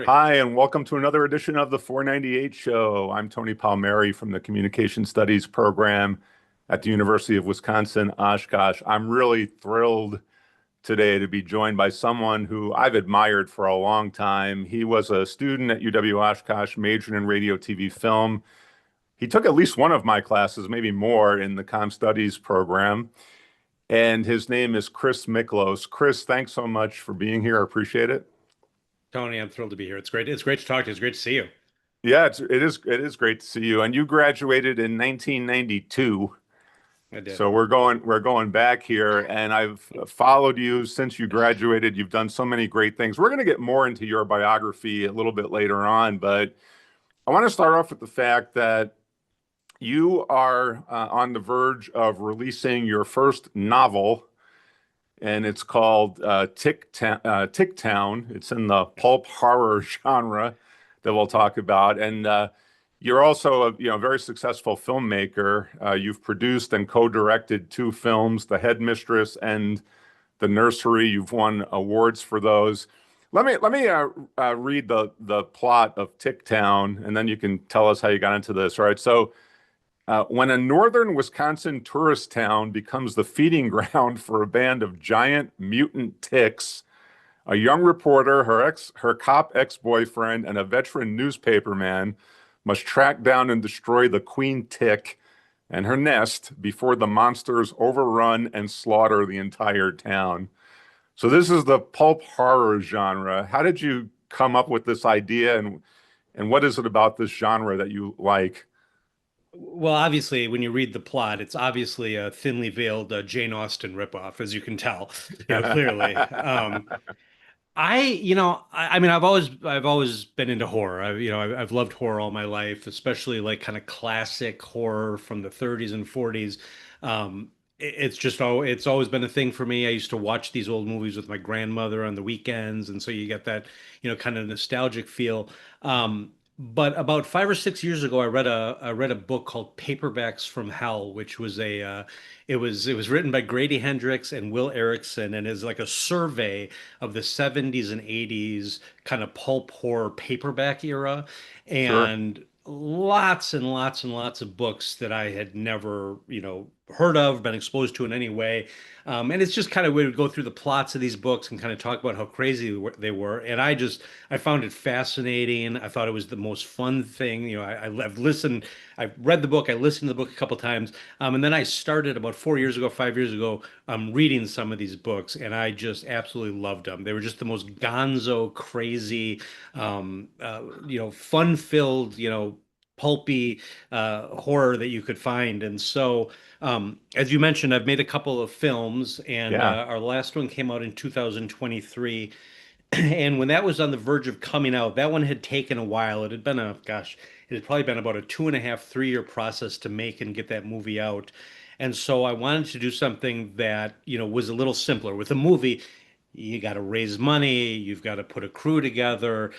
Hi, and welcome to another edition of the 498 Show. I'm Tony Palmeri from the Communication Studies program at the University of Wisconsin, Oshkosh. I'm really thrilled today to be joined by someone who I've admired for a long time. He was a student at UW Oshkosh, majoring in radio, TV, film. He took at least one of my classes, maybe more, in the Com Studies program. And his name is Chris Micklos. Chris, thanks so much for being here. I appreciate it. Tony, I'm thrilled to be here. It's great. It's great to talk to you. It's great to see you. Yeah, it is great to see you. And you graduated in 1992. I did. So we're going back here, and I've followed you since you graduated. You've done so many great things. We're going to get more into your biography a little bit later on, but I want to start off with the fact that you are on the verge of releasing your first novel, and it's called Tick Town. It's in the pulp horror genre that we'll talk about. And you're also a very successful filmmaker. You've produced and co-directed two films, The Headmistress and The Nursery. You've won awards for those. Let me read the plot of Tick Town, and then you can tell us how you got into this. All right. So when a northern Wisconsin tourist town becomes the feeding ground for a band of giant mutant ticks, a young reporter, her cop ex-boyfriend, and a veteran newspaperman must track down and destroy the queen tick and her nest before the monsters overrun and slaughter the entire town. So this is the pulp horror genre. How did you come up with this idea, and what is it about this genre that you like? Well, obviously, when you read the plot, it's obviously a thinly veiled Jane Austen ripoff, as you can tell, clearly. I mean, I've always been into horror. I've loved horror all my life, especially like kind of classic horror from the 30s and 40s. It's always been a thing for me. I used to watch these old movies with my grandmother on the weekends, and so you get that, kind of nostalgic feel. But about 5 or 6 years ago, I read a book called Paperbacks from Hell, which was it was written by Grady Hendrix and Will Erickson, and is like a survey of the 70s and 80s kind of pulp horror paperback era, Sure. and lots and lots and lots of books that I had never, heard of, been exposed to in any way. And it's just kind of we would go through the plots of these books and kind of talk about how crazy they were. And I found it fascinating. I thought it was the most fun thing. I've listened, I've read the book, I listened to the book a couple times. And then I started about 4 years ago, 5 years ago, reading some of these books, and I just absolutely loved them. They were just the most gonzo, crazy, fun-filled, pulpy horror that you could find. And so, as you mentioned, I've made a couple of films, and Yeah. our last one came out in 2023. And when that was on the verge of coming out, that one had taken a while. It had been it had probably been about a 2.5, 3 year process to make and get that movie out. And so I wanted to do something that, was a little simpler. With a movie, you got to raise money, you've got to put a crew together.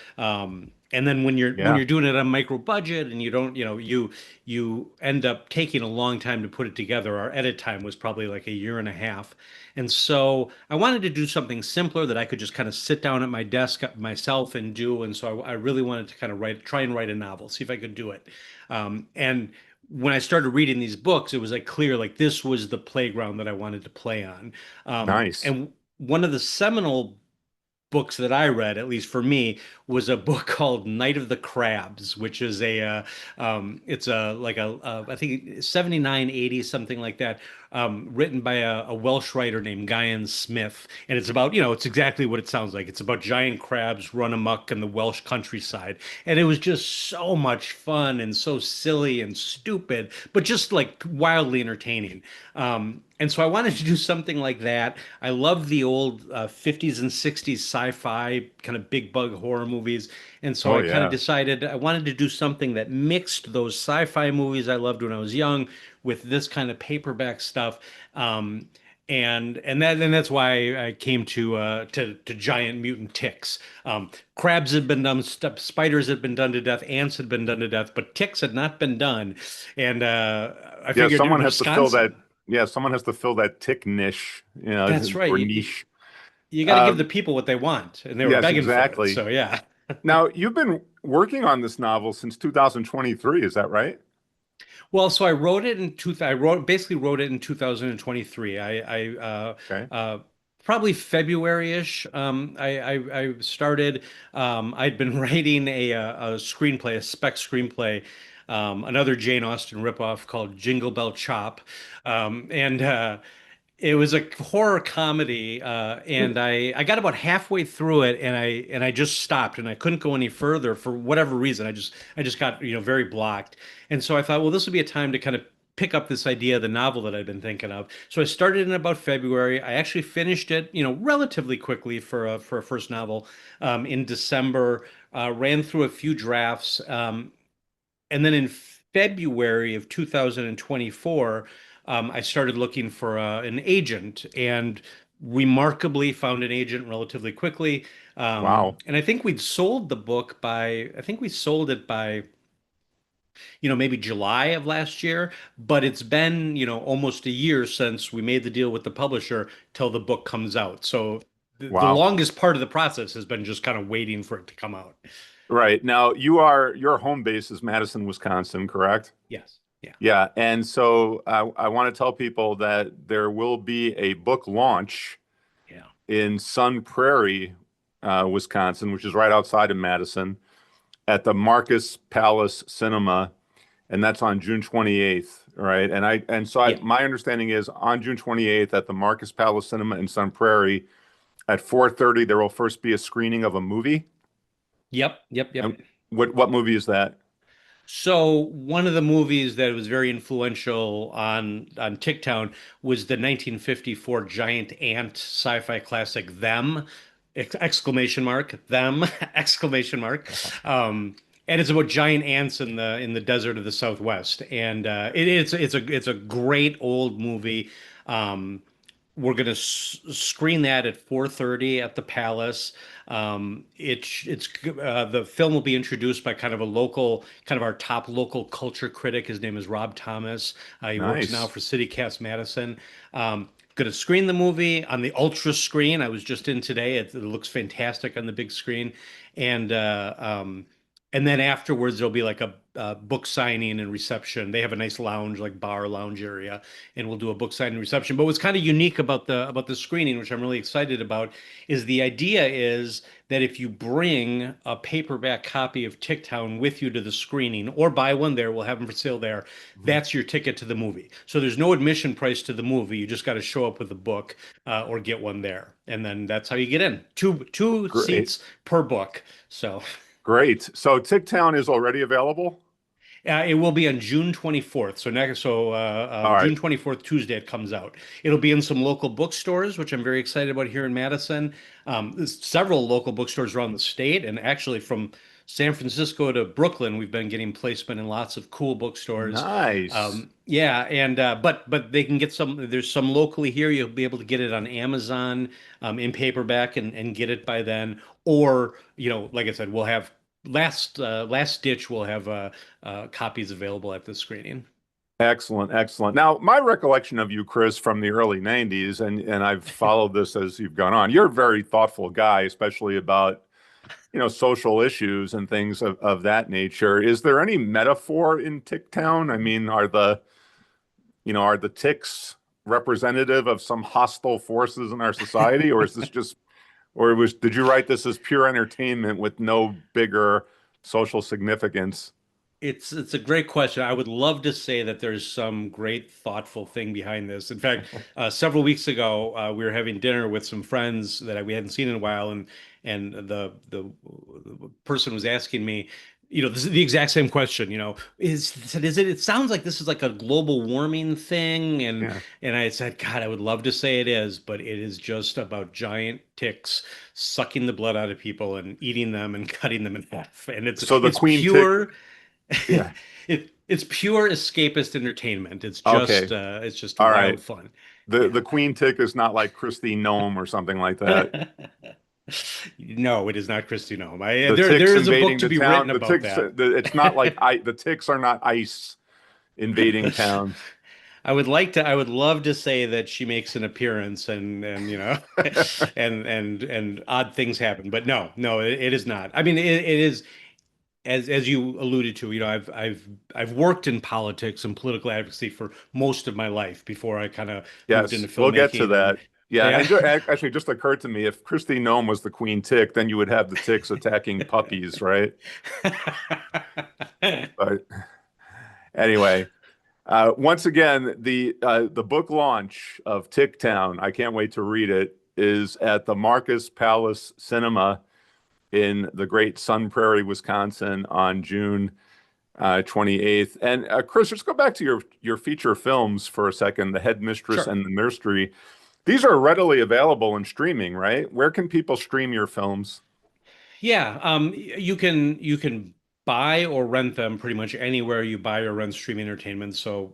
And then when you're Yeah. doing it on micro budget, and you don't, you end up taking a long time to put it together. Our edit time was probably like a year and a half. And so I wanted to do something simpler that I could just kind of sit down at my desk myself and do. And so I really wanted to kind of try and write a novel, see if I could do it. And when I started reading these books, it was like clear, like this was the playground that I wanted to play on. Nice. And one of the seminal books that I read, at least for me, was a book called Night of the Crabs, which is it's I think 79, 80, something like that, written by a Welsh writer named Guyan Smith. And it's about, it's exactly what it sounds like. It's about giant crabs run amok in the Welsh countryside. And it was just so much fun and so silly and stupid, but just like wildly entertaining. And so I wanted to do something like that. I love the old 50s and 60s sci-fi kind of big bug horror movies. And so Oh I kind of yeah. decided I wanted to do something that mixed those sci-fi movies I loved when I was young with this kind of paperback stuff. And that's why I came to giant mutant ticks. Crabs had been done, spiders had been done to death, ants had been done to death, but ticks had not been done. And I Yeah, figured in someone has to fill that. Wisconsin, Yeah, someone has to fill that tick niche, that's right. or You niche. you got to give the Um, people what they want, and they were yes, begging for it. exactly. So yeah. Now, you've been working on this novel since 2023, is that right? Well, so I wrote it in two. I wrote basically wrote it in 2023. Okay. Probably February-ish. I started. I'd been writing a screenplay, a spec screenplay, another Jane Austen ripoff called Jingle Bell Chop, and it was a horror comedy, and I got about halfway through it, and I just stopped, and I couldn't go any further for whatever reason. I just got very blocked, and so I thought, well, this would be a time to kind of pick up this idea of the novel that I'd been thinking of. So I started in about February. I actually finished it, relatively quickly for a first novel, in December. Ran through a few drafts, and then in February of 2024, I started looking for an agent and remarkably found an agent relatively quickly. Wow. And I think we'd sold the book by, I think we sold it by, maybe July of last year, but it's been, almost a year since we made the deal with the publisher till the book comes out. So the Wow. longest part of the process has been just kind of waiting for it to come out. Right. Now, your home base is Madison, Wisconsin, correct? Yes. Yeah. Yeah. And so I want to tell people that there will be a book launch Yeah. in Sun Prairie, Wisconsin, which is right outside of Madison, at the Marcus Palace Cinema, and that's on June 28th, right? And so Yeah. my understanding is on June 28th at the Marcus Palace Cinema in Sun Prairie at 4:30 there will first be a screening of a movie. Yep. Yep. Yep. And what movie is that? So one of the movies that was very influential on Ticktown was the 1954 giant ant sci-fi classic Them! Exclamation mark Them! Exclamation mark. And it's about giant ants in the desert of the Southwest, and it's a great old movie. Um, we're going to screen that at 4:30 at the Palace. The film will be introduced by kind of a local, kind of our top local culture critic. His name is Rob Thomas. He works now Nice. for CityCast Madison. Going to screen the movie on the ultra screen. I was just in today. It looks fantastic on the big screen, and and then afterwards there'll be like a book signing and reception. They have a nice lounge, like bar lounge area, and we'll do a book signing reception. But what's kind of unique about the screening, which I'm really excited about, is the idea is that if you bring a paperback copy of Ticktown with you to the screening or buy one there, we'll have them for sale there. Mhm. That's your ticket to the movie. So there's no admission price to the movie. You just got to show up with a book, or get one there, and then that's how you get in. Two Great. seats per book. So. Great. So Ticktown is already available? It will be on June 24th. All right. June 24th, Tuesday, it comes out. It'll be in some local bookstores, which I'm very excited about here in Madison. There's several local bookstores around the state, and actually from San Francisco to Brooklyn, we've been getting placement in lots of cool bookstores. Nice. Yeah, and but they can get some. There's some locally here. You'll be able to get it on Amazon, in paperback, and get it by then. Or like I said, we'll have last ditch. We'll have copies available at the screening. Excellent, excellent. Now, my recollection of you, Chris, from the early 90s, and I've followed this as you've gone on, you're a very thoughtful guy, especially about, social issues and things of that nature. Is there any metaphor in Ticktown? I mean, are the ticks representative of some hostile forces in our society, or is this just, did you write this as pure entertainment with no bigger social significance? It's a great question. I would love to say that there's some great thoughtful thing behind this. In fact, several weeks ago, we were having dinner with some friends that we hadn't seen in a while, and the person was asking me, this is the exact same question. Is it? It sounds like this is like a global warming thing, and Yeah. and I said, God, I would love to say it is, but it is just about giant ticks sucking the blood out of people and eating them and cutting them in half, and it's So the it's queen tick, pure. yeah. It's pure escapist entertainment. Okay. It's just All wild right. fun. The Yeah. queen tick is not like Christy Gnome or something like that. No, it is not Christy Nome. The There ticks is a book invading to the be town. written The about ticks. that. It's not like the ticks are not ice invading town. I would love to say that she makes an appearance and and odd things happen, but no, it is not. I mean, it is as you alluded to, I've worked in politics and political advocacy for most of my life before I kind of moved into Yes, we'll get to filmmaking and that. Yeah, yeah. and actually, it just occurred to me if Christy Nome was the queen tick, then you would have the ticks attacking puppies, right? But anyway, once again, the book launch of Tick Town, I can't wait to read it, is at the Marcus Palace Cinema in the great Sun Prairie, Wisconsin on June 28th. And Chris, let's go back to your feature films for a second, The Headmistress Sure. and the Nursery. These are readily available in streaming, right? Where can people stream your films? Yeah, you can buy or rent them pretty much anywhere you buy or rent streaming entertainment. So,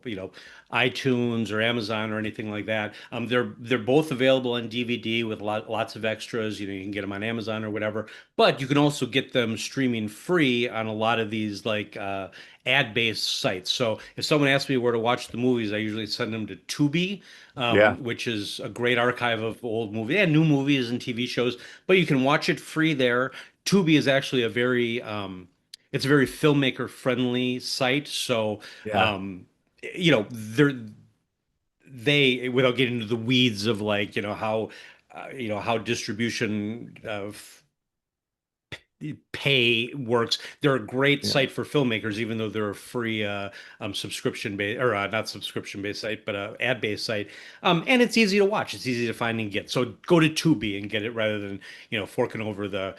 iTunes or Amazon or anything like that. They're both available on DVD with lots of extras. You can get them on Amazon or whatever. But you can also get them streaming free on a lot of these like ad-based sites. So if someone asks me where to watch the movies, I usually send them to Tubi, Yeah, which is a great archive of old movies and new movies and TV shows. But you can watch it free there. Tubi is actually it's a very filmmaker friendly site. So, yeah, um, they without getting into the weeds of like, how distribution of pay works. They're a great yeah, site for filmmakers, even though they're a free subscription based or not subscription based site, but ad based site. And it's easy to watch. It's easy to find and get. So go to Tubi and get it rather than forking over the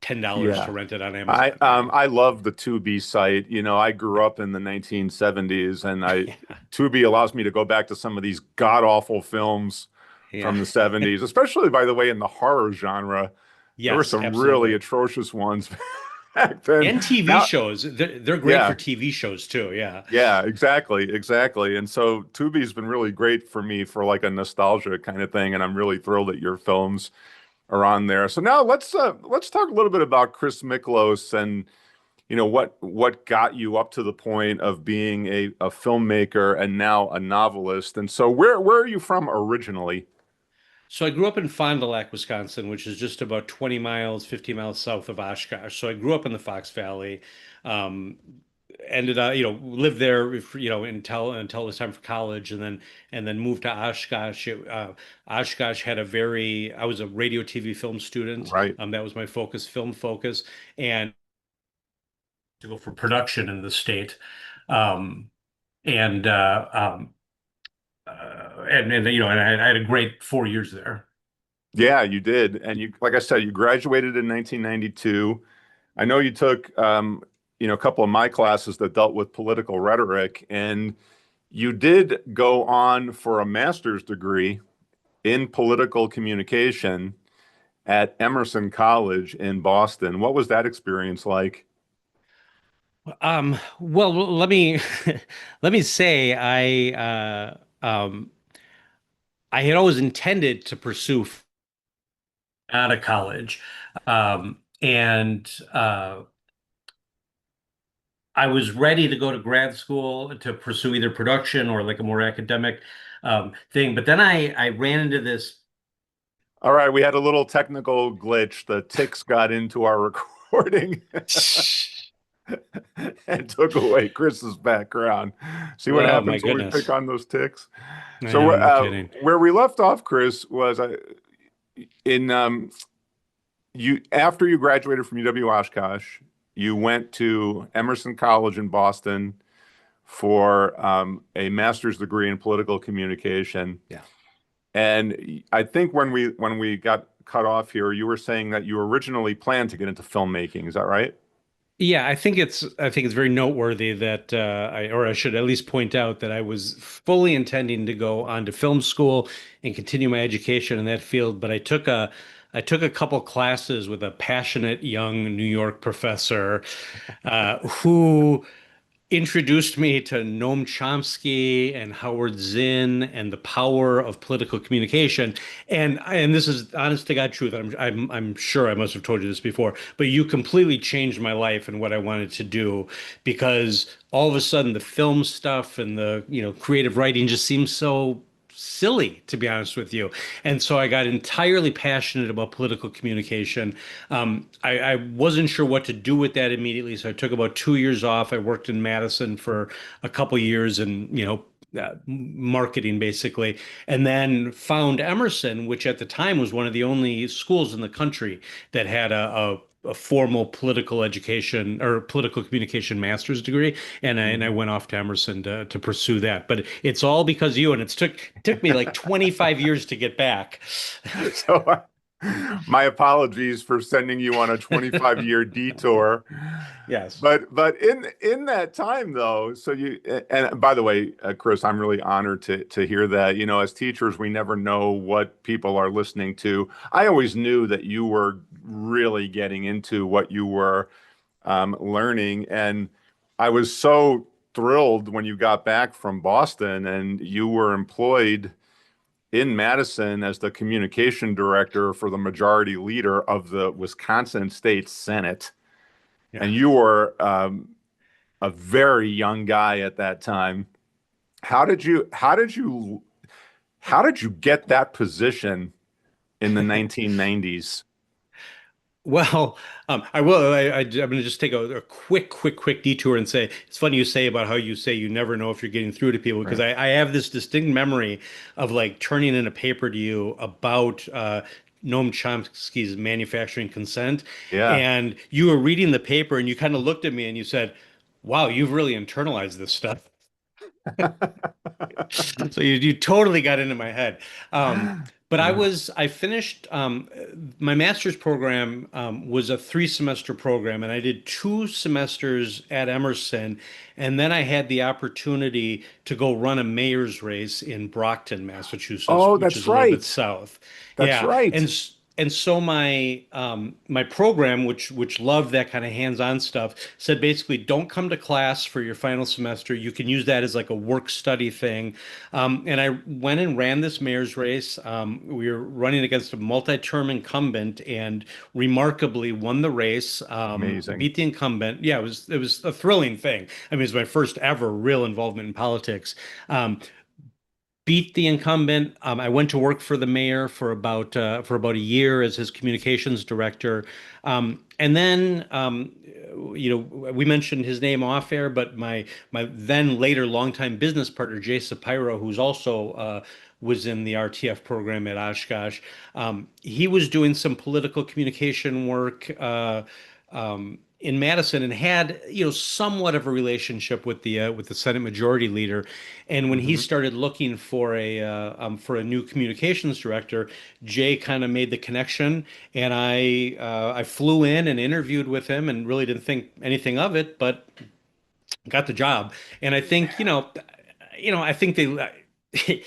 $10 yeah. to rent it on I Amazon. I love the Tubi site. I grew up in the 1970s, and I Yeah, Tubi allows me to go back to some of these god-awful films yeah. from the 70s, especially by the way in the horror genre. There were Yes, some really absolutely. atrocious ones back then. And TV Now, shows. They're great for yeah, TV shows too. Yeah. yeah, exactly, exactly. And so Tubi's been really great for me for like a nostalgia kind of thing, and I'm really thrilled that your films are on there. So now let's talk a little bit about Chris Micklos and what got you up to the point of being a filmmaker and now a novelist. And so where are you from originally? So I grew up in Fond du Lac, Wisconsin, which is just about 20 miles, 50 miles south of Oshkosh. So I grew up in the Fox Valley. Um, Ended up, lived there, until it was time for college, and then moved to Oshkosh. Oshkosh had I was a radio, TV, film student. Right. That was my focus, film focus, and to go for production in the state. Um, and and I had a great 4 years there. Yeah, you did. And like I said, you graduated in 1992. I know you took, a couple of my classes that dealt with political rhetoric, and you did go on for a master's degree in political communication at Emerson College in Boston. What was that experience like? Well, let me let me say I had always intended to pursue out of college, and I was ready to go to grad school to pursue either production or like a more academic thing. But then I ran into this. All right, we had a little technical glitch. The ticks got into our recording and took away Chris's background. See what Oh my happens when we pick goodness. on those ticks? I So know, no kidding. where we left off, Chris, was in you after you graduated from UW Oshkosh, you went to Emerson College in Boston for a master's degree in political communication. Yeah. And I think when we got cut off here, you were saying that you originally planned to get into filmmaking. Is that right? Yeah, I think it's very noteworthy that I should at least point out that I was fully intending to go on to film school and continue my education in that field, but I took a couple classes with a passionate young New York professor who introduced me to Noam Chomsky and Howard Zinn and the power of political communication. And this is honest to God truth. I'm sure I must have told you this before, but you completely changed my life and what I wanted to do because all of a sudden the film stuff and the, creative writing just seems so silly, to be honest with you. And so I got entirely passionate about political communication. I wasn't sure what to do with that immediately, so I took about 2 years off. I worked in Madison for a couple years and, marketing basically, and then found Emerson, which at the time was one of the only schools in the country that had a formal political education or political communication master's degree, and I Mhm. went off to Emerson to pursue that. But it's all because of you, and it took me like 25 years to get back. So my apologies for sending you on a 25-year detour. Yes. But in that time though, so you and by the way, Chris, I'm really honored to hear that. You know, as teachers, we never know what people are listening to. I always knew that you were really getting into what you were learning, and I was so thrilled when you got back from Boston and you were employed in Madison as the communication director for the majority leader of the Wisconsin State Senate. Yeah. And you were a very young guy at that time. How did you get that position in the 1990s? Well, I will. I'm going to just take a quick detour and say it's funny you say about how you say you never know if you're getting through to people because Right. I have this distinct memory of like turning in a paper to you about Noam Chomsky's manufacturing consent, Yeah. and you were reading the paper and you kind of looked at me and you said, "Wow, you've really internalized this stuff." So you totally got into my head. But I finished my master's program was a 3 semester program, and I did 2 semesters at Emerson, and then I had the opportunity to go run a mayor's race in Brockton, Massachusetts, Oh, which that's is a little bit right. south. That's Yeah, right. and so my program, which loved that kind of hands-on stuff, said basically don't come to class for your final semester. You can use that as like a work study thing. And I went and ran this mayor's race. We were running against a multi-term incumbent and remarkably won the race, Amazing. beat the incumbent. Yeah, it was a thrilling thing. I mean, it was my first ever real involvement in politics. Beat the incumbent. I went to work for the mayor for about a year as his communications director, and then we mentioned his name off air, but my then later longtime business partner Jay Sapiro, who's also was in the RTF program at Oshkosh, he was doing some political communication work. In Madison and had somewhat of a relationship with the Senate Majority Leader, and when he Hmm. started looking for a new communications director, Jay kind of made the connection, and I flew in and interviewed with him and really didn't think anything of it, but got the job. And I think I think they.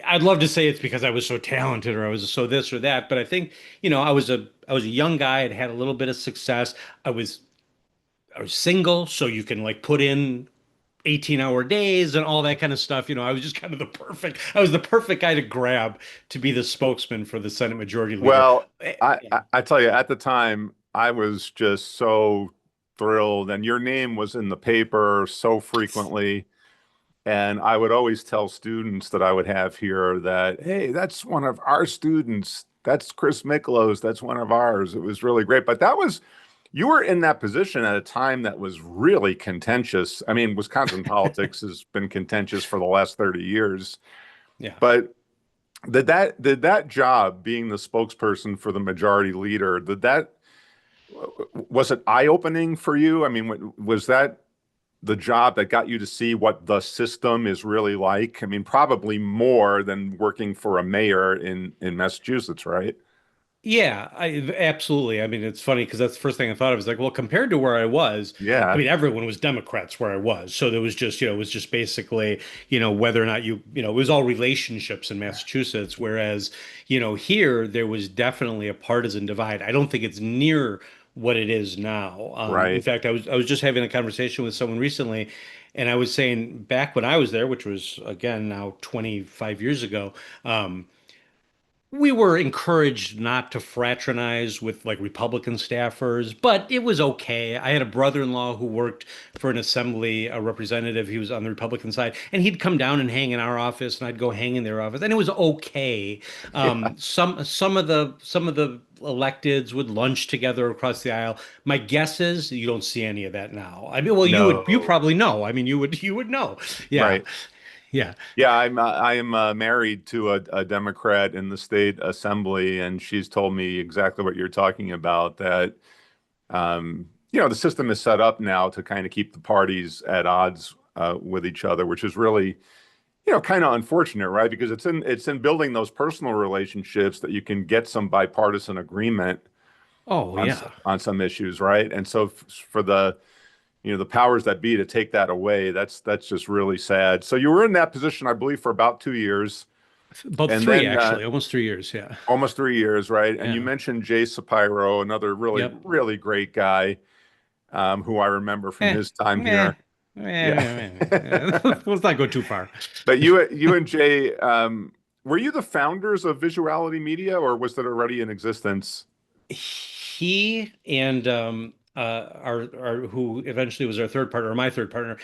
I'd love to say it's because I was so talented or I was so this or that, but I think I was a young guy. I'd had a little bit of success. I was I was single, so you can like put in 18-hour days and all that kind of stuff. I was just kind of I was the perfect guy to grab to be the spokesman for the Senate Majority Leader. Well, Yeah. I tell you, at the time, I was just so thrilled, and your name was in the paper so frequently. And I would always tell students that I would have here that, hey, that's one of our students. That's Chris Micklos. That's one of ours. It was really great. But you were in that position at a time that was really contentious. I mean, Wisconsin politics has been contentious for the last 30 years. Yeah. But did that job, being the spokesperson for the majority leader, was it eye-opening for you? I mean, was that the job that got you to see what the system is really like? I mean, probably more than working for a mayor in Massachusetts, right? Yeah, absolutely. I mean, it's funny because that's the first thing I thought of was like, well, compared to where I was, I Yeah. mean, everyone was Democrats where I was. So there was just, it was just basically, whether or not it was all relationships in Massachusetts. Whereas, here there was definitely a partisan divide. I don't think it's near what it is now. In Right. fact, I was just having a conversation with someone recently, and I was saying back when I was there, which was again now 25 years ago, um, we were encouraged not to fraternize with like Republican staffers, but it was okay. I had a brother-in-law who worked for an assembly, a representative. He was on the Republican side, and he'd come down and hang in our office, and I'd go hang in their office, and it was okay. Yeah. Some of the electeds would lunch together across the aisle. My guess is you don't see any of that now. I mean, well, you No. probably know. I mean, you would know. Yeah, Right. yeah. Yeah, I am married to a Democrat in the state assembly, and she's told me exactly what you're talking about, that the system is set up now to kind of keep the parties at odds with each other, which is really, kind of unfortunate, right? Because it's in building those personal relationships that you can get some bipartisan agreement Oh, on yeah. on some issues, right? And so for the powers that be to take that away, that's just really sad. So you were in that position, I believe, for about 2 years, About and three, then actually, almost 3 years. Yeah. almost 3 years, right? And you Yeah. mentioned Jay Sapiro, another really, Yep. really great guy, who I remember from Eh, his time eh, here. Yeah. Let's not go too far. But you and Jay, were you the founders of Visuality Media, or was that already in existence? He and our who eventually was our third partner, or my third partner,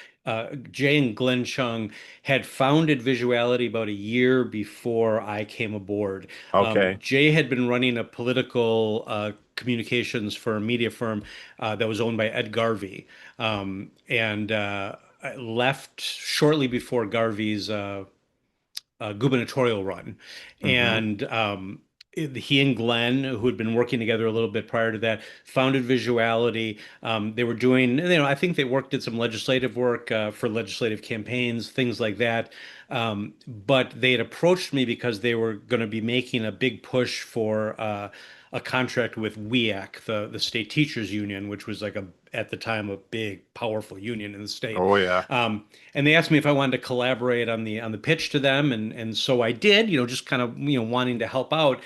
Jay and Glenn Chung had founded Visuality about a year before I came aboard. Okay. Jay had been running a political communications firm, media firm that was owned by Ed Garvey, and left shortly before Garvey's gubernatorial run. Hmm. And he and Glenn, who had been working together a little bit prior to that, founded Visuality. They were doing, I think they did some legislative work for legislative campaigns, things like that. But they had approached me because they were going to be making a big push for a contract with WEAC, the state teachers union, which was like at the time a big, powerful union in the state. Oh yeah. And they asked me if I wanted to collaborate on the pitch to them, and so I did. Just kind of wanting to help out,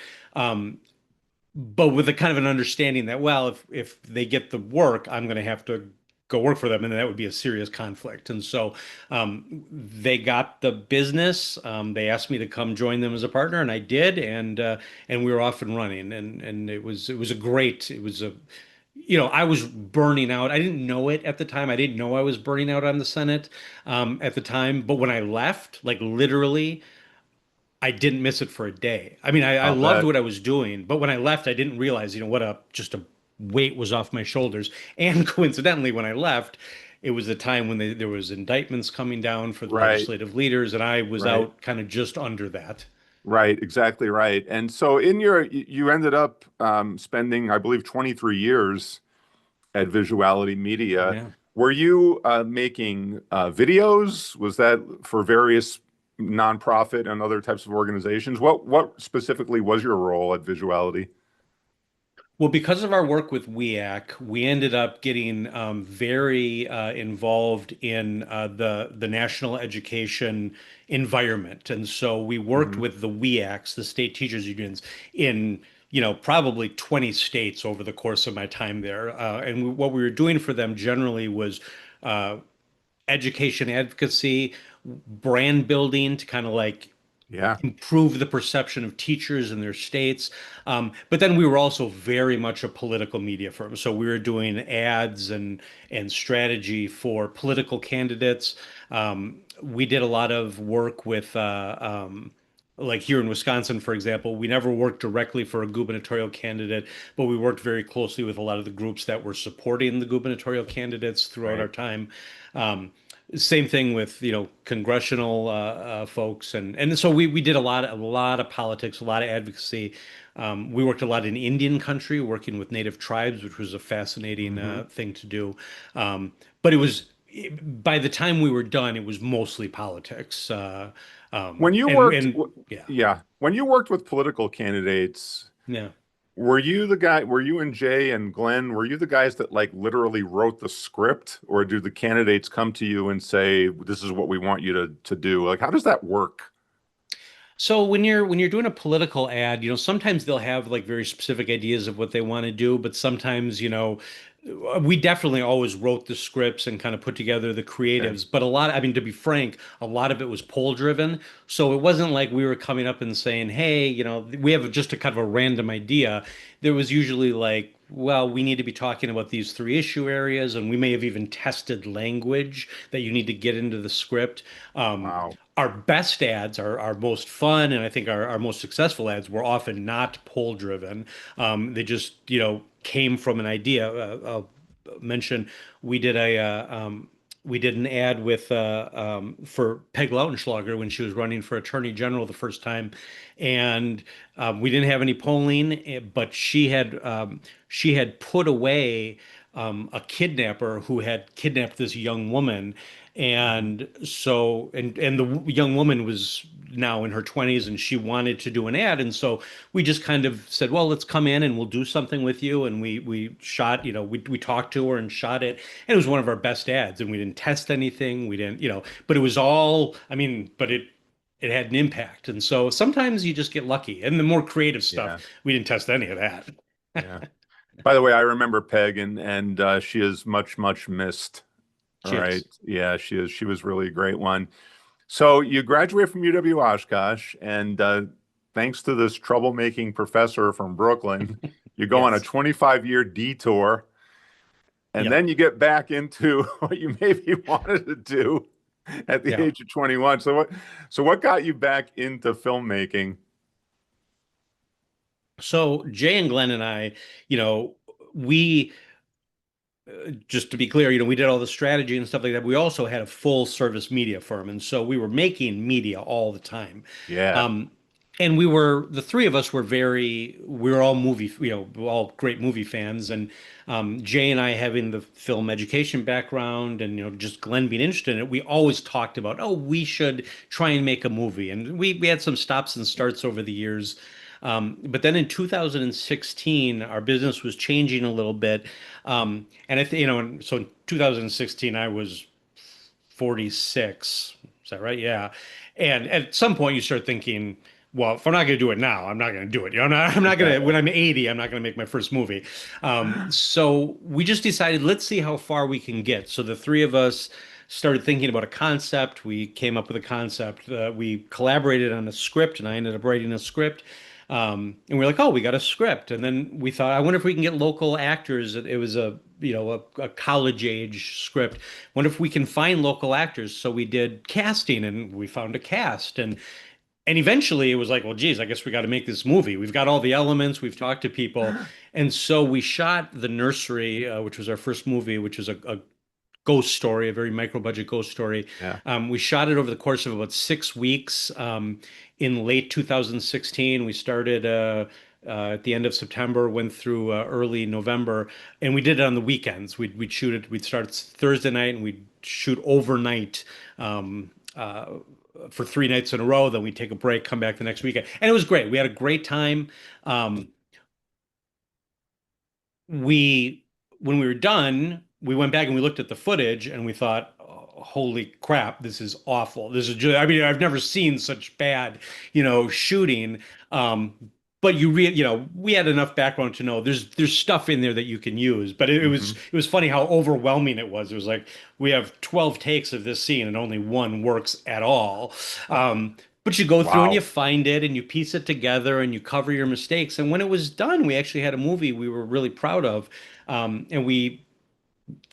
but with a kind of an understanding that, well, if they get the work, I'm going to have to go work for them, and that would be a serious conflict. And so they got the business. They asked me to come join them as a partner, and I did, and we were off and running, and it was a great. It was a I was burning out. I didn't know it at the time. I didn't know I was burning out on the Senate at the time. But when I left, like literally, I didn't miss it for a day. I mean, I I'll loved bet. what I was doing, but when I left, I didn't realize, what just a weight was off my shoulders. And coincidentally, when I left, it was the time when there was indictments coming down for the Right. legislative leaders, and I was Right. out kind of just under that. Right, exactly right. And so you ended up spending, I believe, 23 years at Visuality Media. Yeah. Were you making videos? Was that for various nonprofit and other types of organizations? What specifically was your role at Visuality? Well, because of our work with WEAC, we ended up getting very involved in the national education environment, and so we worked Hmm. with the WEACs, the state teachers unions, in probably 20 states over the course of my time there. And what we were doing for them generally was uh, education advocacy, brand building to kind of like Yeah. improve the perception of teachers in their states. But then we were also very much a political media firm. So we were doing ads and strategy for political candidates. We did a lot of work with like here in Wisconsin, for example, we never worked directly for a gubernatorial candidate, but we worked very closely with a lot of the groups that were supporting the gubernatorial candidates throughout our Right. time. Um, Same thing with congressional folks, and so we did a lot of politics, a lot of advocacy. We worked a lot in Indian country, working with native tribes, which was a fascinating Hmm. thing to do. But by the time we were done, it was mostly politics. When you worked, And yeah, yeah, when you worked with political candidates, yeah. were you and Jay and Glenn, were you the guys that like literally wrote the script, or do the candidates come to you and say, this is what we want you to do? Like, how does that work? So when you're doing a political ad, sometimes they'll have like very specific ideas of what they want to do, but sometimes, we definitely always wrote the scripts and kind of put together the Okay. creatives. But I mean, to be frank, a lot of it was poll driven. So it wasn't like we were coming up and saying, hey, we have just a kind of a random idea. There was usually like, well, we need to be talking about these three issue areas, and we may have even tested language that you need to get into the script. Wow. Our best ads, our most fun, and I think our most successful ads were often not poll driven. They just, came from an idea. I'll mention we did we did an ad with for Peg Lautenschlager when she was running for Attorney General the first time, and we didn't have any polling, but she had put away a kidnapper who had kidnapped this young woman. Mhm. And the young woman was now in her 20s and she wanted to do an ad. And so we just kind of said, well, let's come in and we'll do something with you. And we shot, we talked to her and shot it. And it was one of our best ads. And we didn't test anything. We didn't, but it was all, I mean, but it had an impact. And so sometimes you just get lucky. And the more creative stuff, Yeah. we didn't test any of that. Yeah. By the way, I remember Peg, and she is much, much missed. All She right. is. Yeah, she is. She was really a great one. So you graduate from UW Oshkosh, and thanks to this troublemaking professor from Brooklyn, you go on a Yes. 25-year detour, and Yep. then you get back into what you maybe wanted to do at the Yeah. age of 21. So what got you back into filmmaking? So Jay and Glenn and I, we just to be clear, we did all the strategy and stuff like that. We also had a full service media firm, and so we were making media all the time. Yeah. Um, and the three of us we were all all great movie fans. And Jay and I having the film education background, and just Glenn being interested in it, we always talked about, oh, we should try and make a movie. And we had some stops and starts over the years. But then in 2016, our business was changing a little bit. And so in 2016, I was 46. Is that right? Yeah. And at some point, you start thinking, well, if I'm not going to do it now, I'm not going to do it. I'm not going to, when I'm 80, I'm not going to make my first movie. So we just decided, let's see how far we can get. So the three of us started thinking about a concept. We came up with a concept. We collaborated on a script, and I ended up writing a script. And we're like, oh, we got a script. And then we thought, I wonder if we can get local actors. It was a college age script. Wonder if we can find local actors. So we did casting and we found a cast. And eventually it was like, well, geez, I guess we got to make this movie. We've got all the elements. We've talked to people. And so we shot The Nursery, which was our first movie, which was a ghost story, a very micro budget ghost story. Yeah. We shot it over the course of about 6 weeks. In late 2016, we started at the end of September, went through early November, and we did it on the weekends. We'd shoot it. We'd start Thursday night, and we'd shoot overnight. For 3 nights in a row, then we'd take a break, come back the next weekend, and it was great. We had a great time. Um, we when we were done, we went back and we looked at the footage and we thought, oh, holy crap, this is awful. This is just, I mean, I've never seen such bad, shooting. Um, but we had enough background to know there's stuff in there that you can use. But Hmm. it was funny how overwhelming it was. It was like we have 12 takes of this scene and only one works at all. But you go through and you Wow. find it and you piece it together and you cover your mistakes. And when it was done, we actually had a movie we were really proud of. And we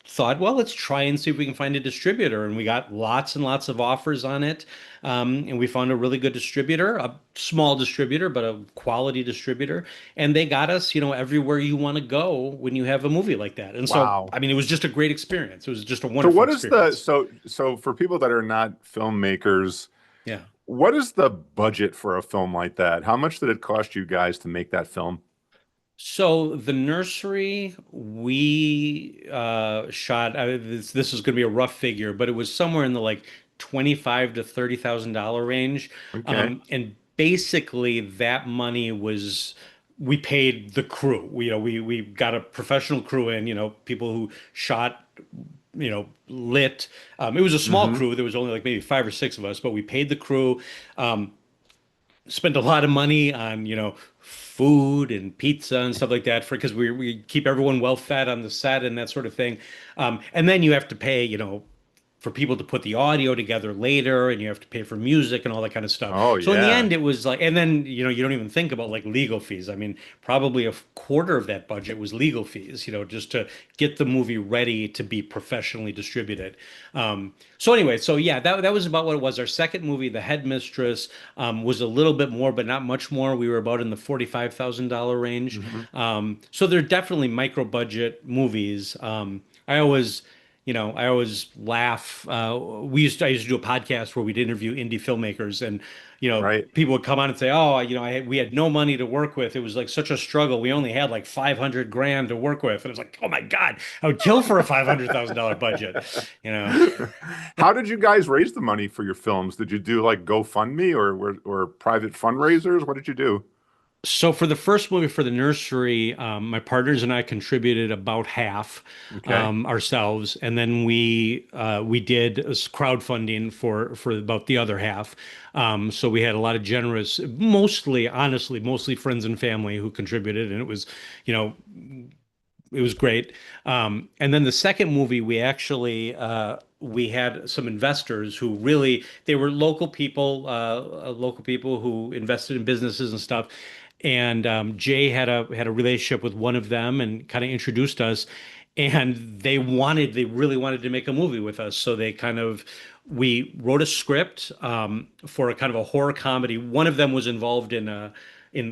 thought, well, let's try and see if we can find a distributor. And we got lots and lots of offers on it. And we found a really good distributor, a small distributor, but a quality distributor. And they got us, everywhere you want to go when you have a movie like that. And so, Wow. I mean, it was just a great experience. It was just a So wonderful what is the experience. so for people that are not filmmakers, Yeah. what is the budget for a film like that? How much did it cost you guys to make that film? So the nursery we shot. This is going to be a rough figure, but it was somewhere in the like 25 to $30,000 range. Okay. And basically, that money was we paid the crew. We got a professional crew in. People who shot. Lit. It was a small Hmm. crew. There was only like maybe five or six of us, but we paid the crew. Um, spent a lot of money on, food and pizza and stuff like that for because we keep everyone well fed on the set and that sort of thing. And then you have to pay, for people to put the audio together later, and you have to pay for music and all that kind of stuff. Oh So in the yeah. end, it was like, and then, you don't even think about like legal fees. I mean, probably a quarter of that budget was legal fees, just to get the movie ready to be professionally distributed. So anyway, so yeah, that was about what it was. Our second movie, The Headmistress, was a little bit more, but not much more. We were about in the $45,000 range. Mhm. So they're definitely micro budget movies. I always, I always laugh. I used to do a podcast where we'd interview indie filmmakers, and Right. people would come on and say, "Oh, we had no money to work with. It was like such a struggle. We only had like 500 grand to work with." And it was like, "Oh my God, I would kill for a $500,000 budget." You know. How did you guys raise the money for your films? Did you do like GoFundMe or private fundraisers? What did you do? So for the first movie for the nursery, my partners and I contributed about half Okay. ourselves, and then we did crowdfunding for about the other half. So we had a lot of generous, mostly, honestly, mostly friends and family who contributed, and you know, it was great. And then the second movie, we had some investors who really they were local people who invested in businesses and stuff. And Jay had a relationship with one of them and kind of introduced us. And they really wanted to make a movie with us. So we wrote a script for a kind of a horror comedy. One of them was involved in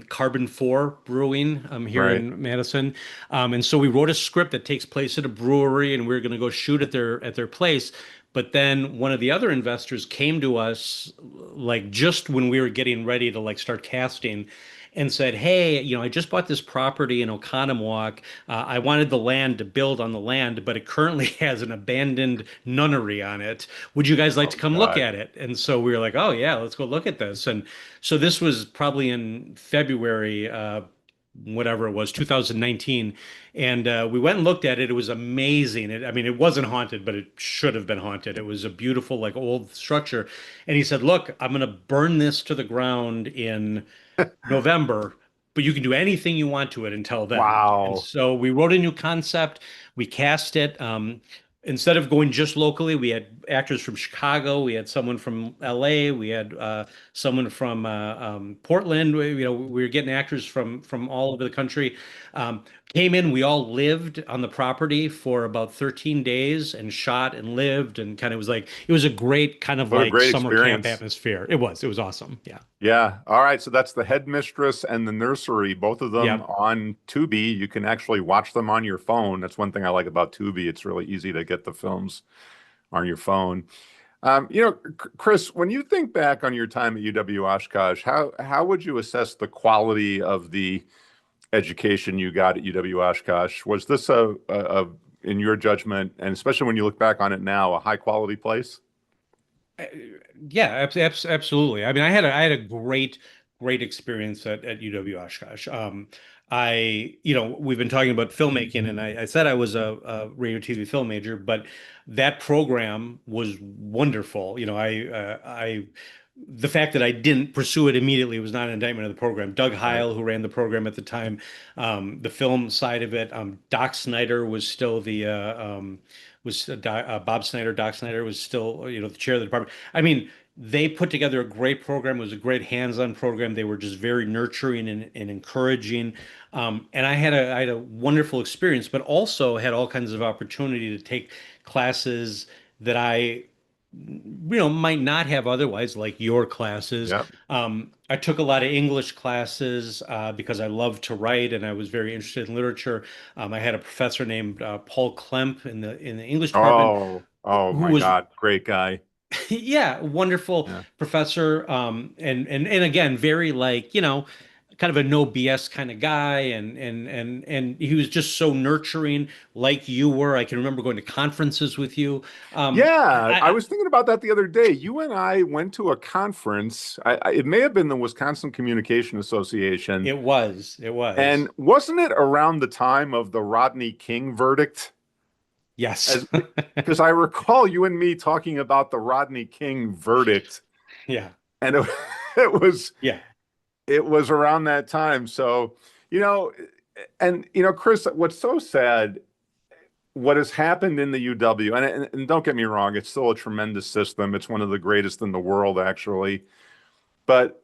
Carbon 4 Brewing here Right. in Madison. And so we wrote a script that takes place at a brewery, and we are going to go shoot at their place. But then one of the other investors came to us like just when we were getting ready to like start casting and said, "Hey, I just bought this property in Oconomowoc. I wanted the land to build on the land, but it currently has an abandoned nunnery on it. Would you guys like to Oh come look God. at it?" And so we were like, "Oh yeah, let's go look at this." And so this was probably in February, whatever it was, 2019. And we went and looked at it. It was amazing. I mean, it wasn't haunted, but it should have been haunted. It was a beautiful, like old structure. And he said, "Look, I'm going to burn this to the ground in November, but you can do anything you want to it until then." And Wow. so we wrote a new concept. We cast it. Instead of going just locally, we had actors from Chicago. We had someone from LA. We had someone from Portland. We were getting actors from all over the country. Um, Came in. We all lived on the property for about 13 days and shot and lived and kind of was like it was a great kind of What a like great summer camp experience. atmosphere. It was awesome. Yeah. Yeah. All right. So that's the Headmistress and the Nursery, both of them Yeah. on Tubi. You can actually watch them on your phone. That's one thing I like about Tubi. It's really easy to get the films on your phone. Chris, when you think back on your time at UW Oshkosh, how would you assess the quality of the education you got at UW Oshkosh? Was this in your judgment, and especially when you look back on it now, a high quality place? Yeah, absolutely. I mean, I had a great experience at UW Oshkosh. We've been talking about filmmaking, and I said I was a radio TV film major, but that program was wonderful. The fact that I didn't pursue it immediately was not an indictment of the program. Doug Right. Heil, who ran the program at the time, the film side of it, Doc Snyder was still Bob Snyder. Doc Snyder was still, the chair of the department. I mean, they put together a great program. It was a great hands-on program. They were just very nurturing and encouraging. And I had a wonderful experience, but also had all kinds of opportunity to take classes that might not have otherwise, like your classes. Yeah. I took a lot of English classes because I love to write and I was very interested in literature. I had a professor named Paul Klemp in the English department Oh who my was God, great guy. yeah, wonderful Yeah. professor. And again, very like, kind of a no BS kind of guy. And he was just so nurturing like you were. I can remember going to conferences with you. Yeah, I I was thinking about that the other day. You and I went to a conference. It may have been the Wisconsin Communication Association. it was. And wasn't it around the time of the Rodney King verdict? Yes. As because I recall you and me talking about the Rodney King verdict, Yeah. and it, it was Yeah. it was around that time. So, you know, and Chris, what's so sad, what has happened in the UW, and don't get me wrong, it's still a tremendous system. It's one of the greatest in the world, actually. But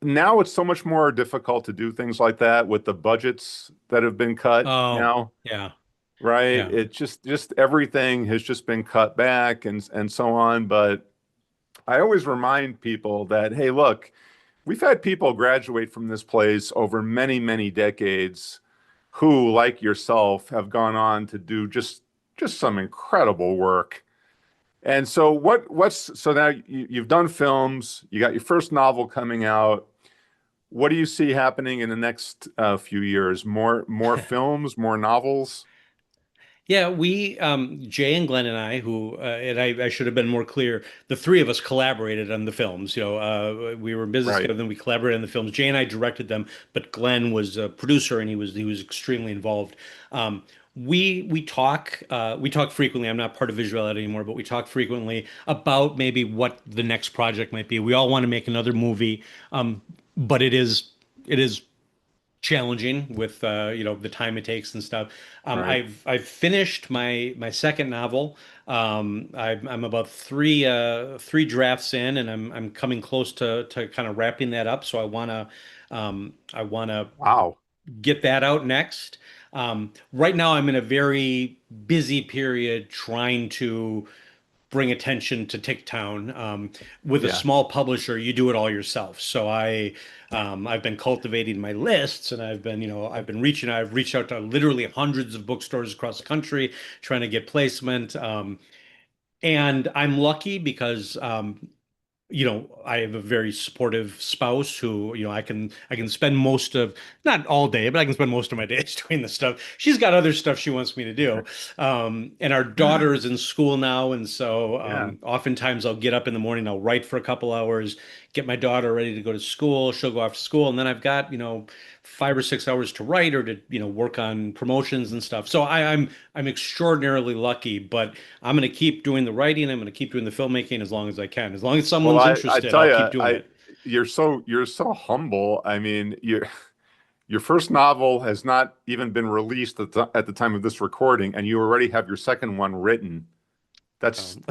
now it's so much more difficult to do things like that with the budgets that have been cut Oh, now, yeah, right? yeah. It just everything has just been cut back and so on. But I always remind people that, hey, look, we've had people graduate from this place over many, many decades who, like yourself, have gone on to do just some incredible work. And so what's so now you've done films, you got your first novel coming out. What do you see happening in the next few years? More films, more novels? Yeah, Jay and Glenn and I, I should have been more clear, the three of us collaborated on the films. We were in business Right. together, then we collaborated on the films. Jay and I directed them, but Glenn was a producer and he was extremely involved. We talk frequently. I'm not part of Visual Ed anymore, but we talk frequently about maybe what the next project might be. We all want to make another movie, but it is challenging with the time it takes and stuff. Right. I've finished my second novel. I'm about three drafts in, and I'm coming close to kind of wrapping that up. So I wanna Wow. get that out next. Right now, I'm in a very busy period trying to bring attention to Ticktown. With a Yeah. small publisher, you do it all yourself. So I've been cultivating my lists, and I've reached out to literally hundreds of bookstores across the country trying to get placement. And I'm lucky because I have a very supportive spouse who, I can spend most of, not all day, but I can spend most of my days doing this stuff. She's got other stuff she wants me to do. And our daughter is in school now. And so Yeah. oftentimes I'll get up in the morning, I'll write for a couple hours, get my daughter ready to go to school. She'll go off to school. And then I've got, 5 or 6 hours to write or to, work on promotions and stuff. So I'm extraordinarily lucky, but I'm going to keep doing the writing. I'm going to keep doing the filmmaking as long as I can. As long as Well, someone's I interested, tell I'll you, keep doing I it. you're so humble. I mean, your first novel has not even been released at the time of this recording, and you already have your second one written. That's Um,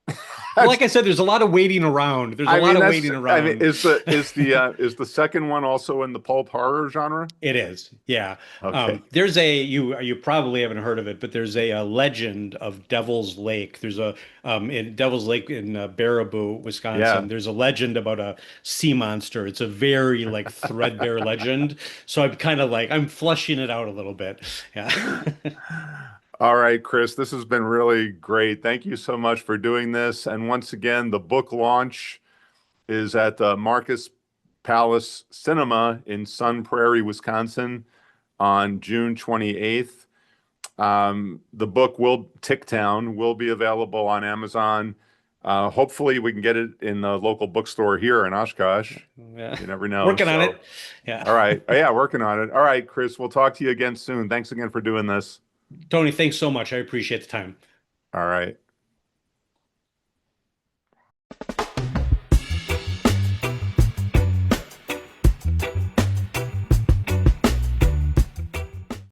well, that's like I said, there's a lot of waiting around. There's a lot of waiting I mean, around. is the second one also in the pulp horror genre? It is, yeah. Okay. There's you probably haven't heard of it, but there's a legend of Devil's Lake. There's a in Devil's Lake in Baraboo, Yeah. Wisconsin. There's a legend about a sea monster. It's a very like threadbare legend. So I'm flushing it out a little bit. Yeah. All right, Chris, this has been really great. Thank you so much for doing this. And once again, the book launch is at the Marcus Palace Cinema in Sun Prairie, Wisconsin on June 28th. The book Ticktown will be available on Amazon. Hopefully, we can get it in the local bookstore here in Oshkosh. Yeah. You never know. Working on So, it. Yeah. all right. Oh, yeah, working on it. All right, Chris, we'll talk to you again soon. Thanks again for doing this. Tony, thanks so much. I appreciate the time. All right.